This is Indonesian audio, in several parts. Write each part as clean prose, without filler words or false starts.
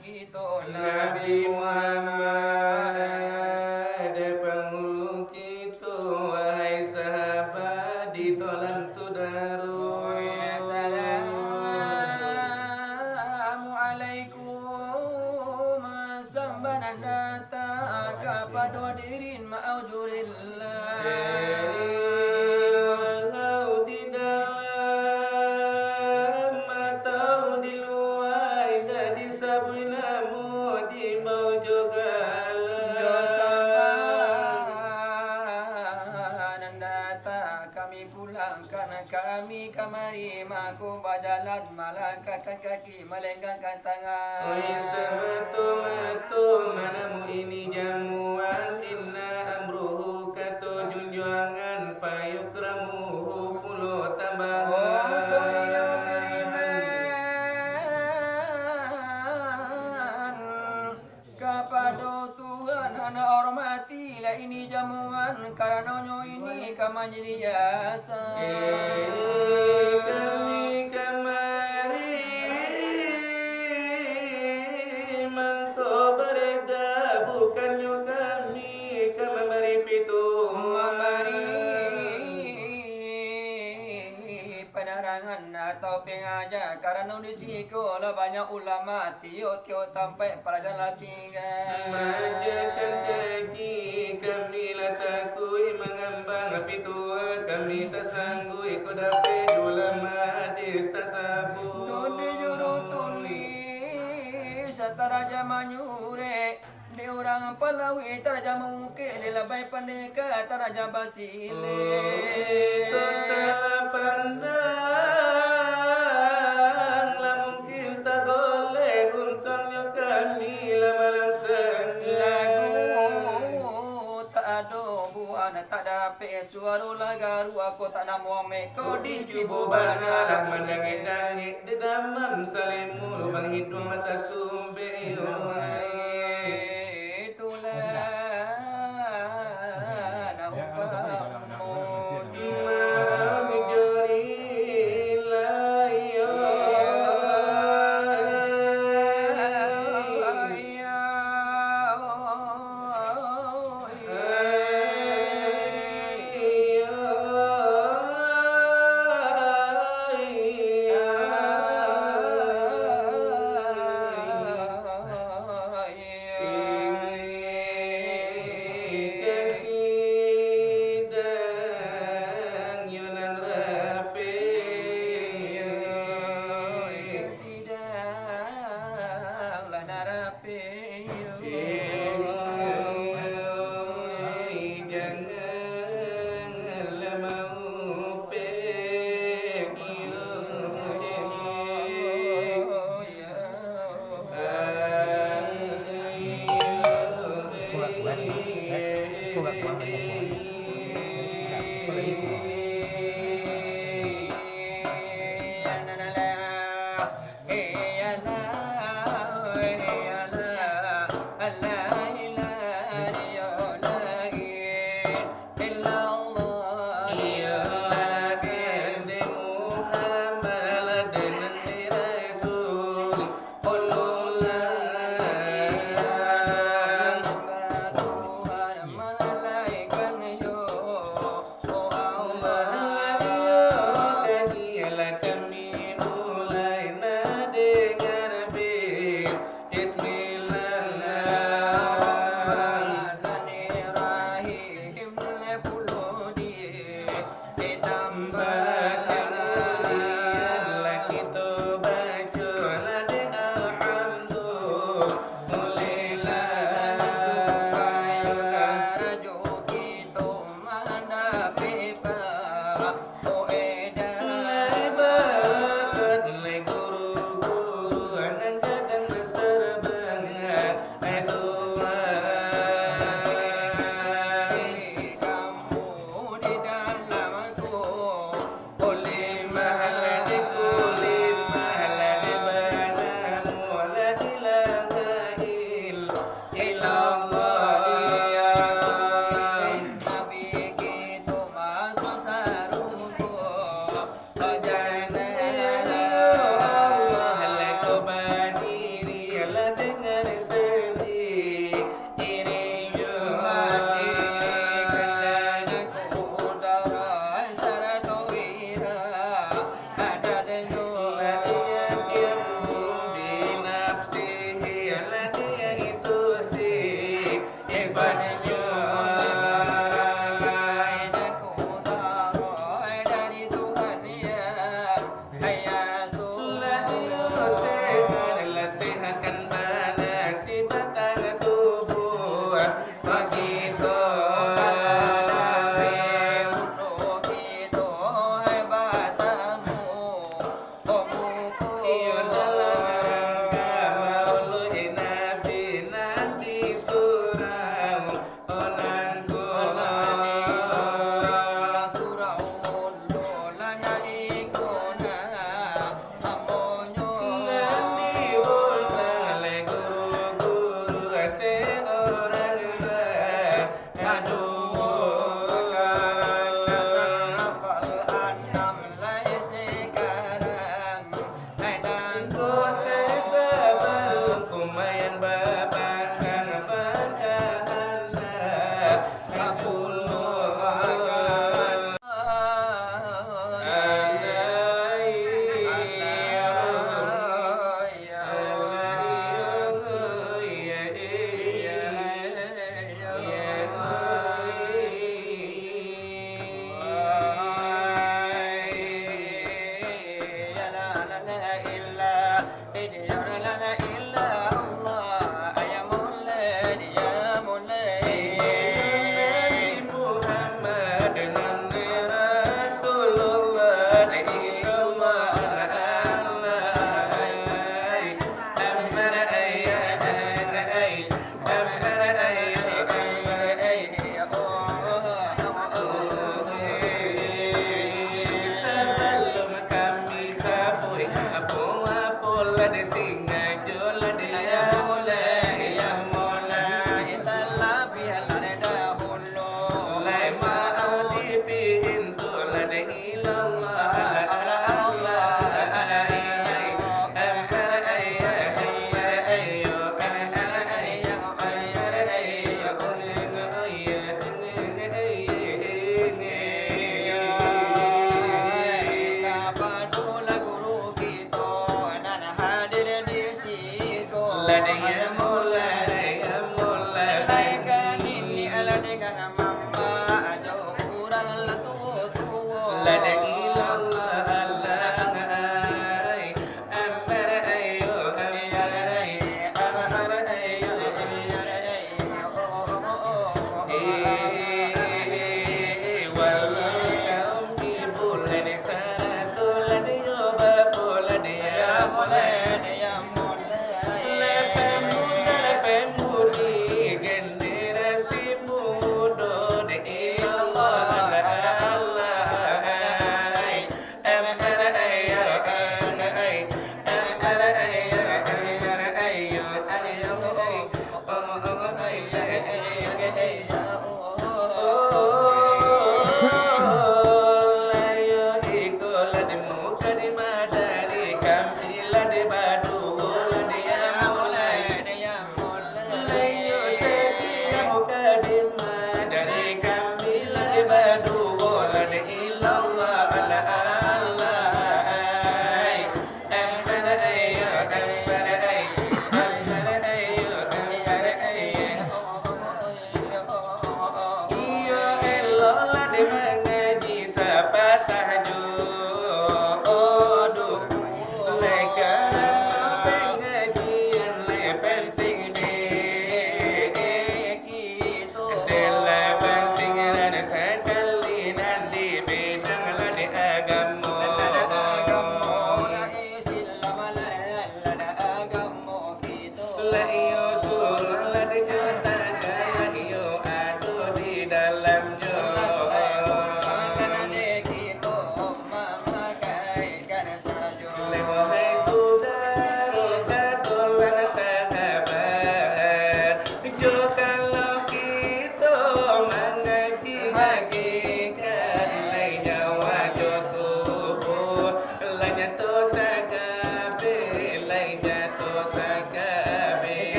kita Nabi Muhammad penghulu kita wahai sahabat ditolan saudara. Assalamualaikum sambanan data kepada hadirin ma'ujurillah. Walau di dalam atau di luar dari sabinamu di maujo sambanan data kami pulangkan kami kemari maku berjalan melangkahkan kaki melengkangkan tangan. Oi sematu-matu manamu ini jamuan inna amruhu kata junjungan fayukramuhu pulo tambahan. Kepada Tuhan anak hormatilah ini jamuan karenanya ini kami jadi jasa. Kami kemari mangko bereda bukannya kami kemari pitu Memberi penerangan atau pengajar karena di sekolah banyak ulama tio sampai pelajaran tinggal. Majakan kaki kami latakui mengambang pitu kami tak sanggup ikut dapat ulama hadis tasabuh. Nudi juru tulis taraja manyure di orang Palawi taraja mungkin di labai pendeka taraja basile. Itu salah pandang lah mungkin tak boleh untungnya kami lamalan Lagu tak ada buana tak dapat suara lagaru aku tak nak muame kau Cibu dicubu bana lah bana mandangit-dangit di damam salimmu lubang hidung mata sumbe itulah nampamu dengan sendiri ini yo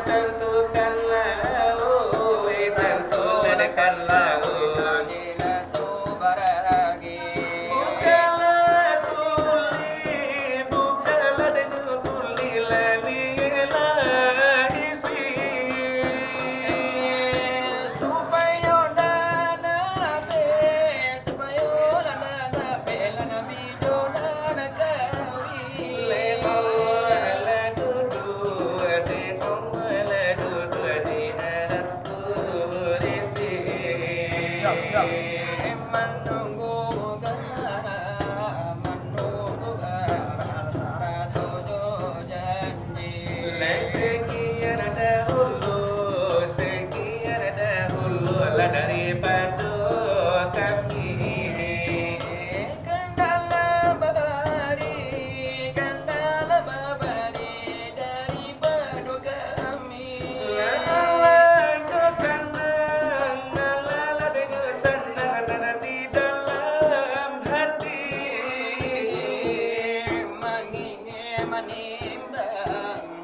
tentukan lalu, tentukan lalu. Dina sobaragi. Bukalah tuli, bukalah dengan tuli lalilah isi. Supaya dana be, supaya dana be, lana bido dana kawi. Lewala duduk di kawala duduk di atas kursi. Menunggu gara, antara tujuh janji. Sekian dahulu lah daripada kami. Kendala babari daripada kami. Lala dengan senang dan di dalam hati.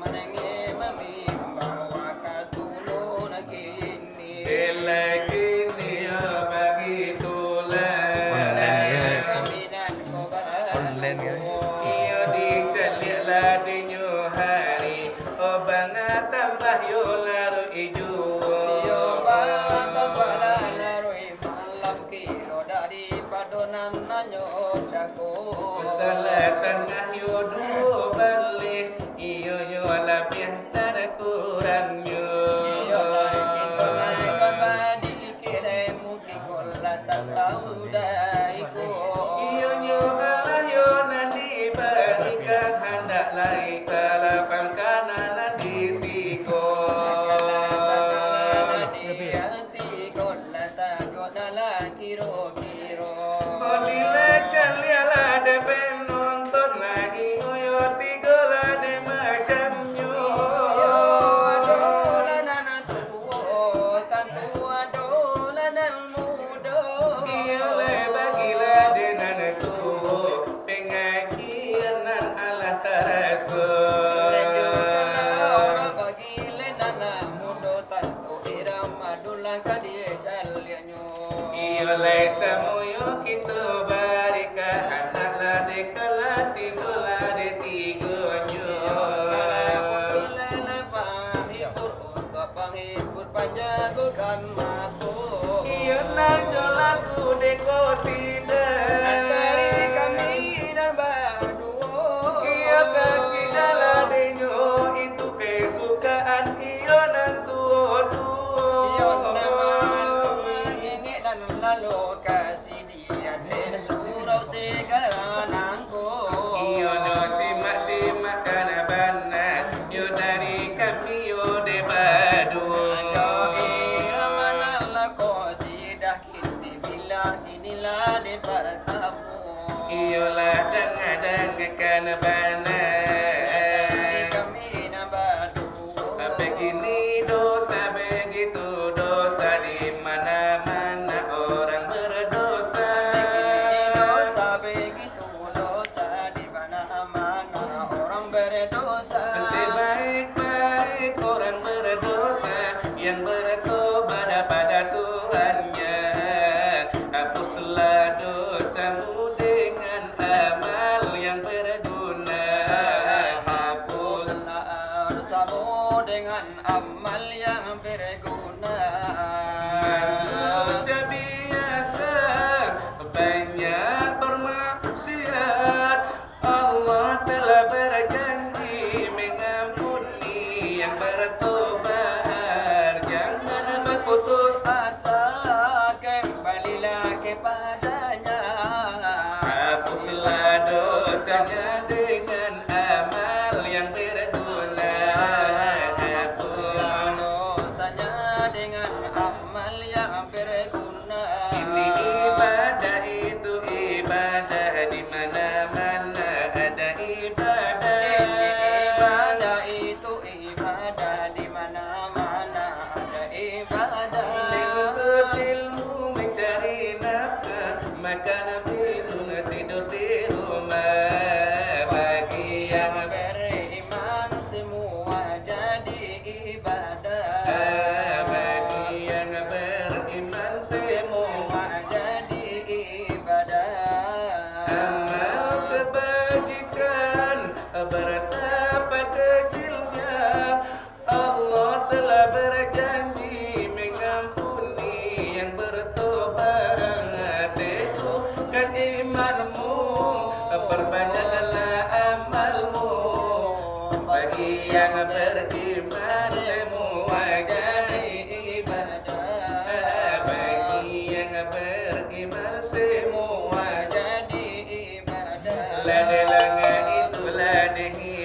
Menimbang wakatulun kini. Kini begitulah. Kaminan ko ba? Iyo dicalilah di hari. Oh bangat tambah yo laru ijo. Yo bata pala laroi malam kiro daripada nanyo jago. Salah tengah yo dua balik. Iyo yo lapih tak kurang yo. Yo lagi konai kabadi kire muki kola sasaudaiku. Iyo yo kalah yo nanti berikan hendak lai salah pangkanan di siko. Kiro-kiro. Bila kalian ada penonton lagi yo tiga lah de macamnya. Iya le bagilah dengan tu pengajian Allah terasa. Iya le semuanya kita berikan hentaklah dekalah tiga lah de tiganya. Panjagokan matu. Iya nanyo lagu dekosida. Dari kami dan berdua. Iya kasih dalam denyo itu kesukaan iyo nantu Iyo nama ingin dan lalu kasih dia surau sekarang aku. Iyo no simak kana banat yo dari kami yo de badu. Inilah di pertamu. Iyo lah dang kana banat. Kami nabadu. Begini dosa begitu dosa di mana-mana orang berdosa. Dosa begitu dosa di mana-mana orang berdosa. Sebaik-baik orang berdosa yang bertobat pada Tuhannya. Hapuslah dosamu dengan amal yang berguna. Hapuslah dosamu dengan amal yang berguna. Manusia biasa banyak bermaksiat. Allah telah berjanji mengampuni yang bertobat. Jangan berputus asa, Kembalilah kepadanya. hapuslah dosanya dengan amal yang berguna. Hapuslah dosanya dengan amal yang berguna. Ini ibadah itu ibadah di mana-mana ada ibadah. Ini ibadah itu ibadah di kebajikan, betapa kecilnya Allah telah berjanji mengampuni yang bertobat. Teguhkan imanmu, perbanyaklah amalmu bagi yang beriman.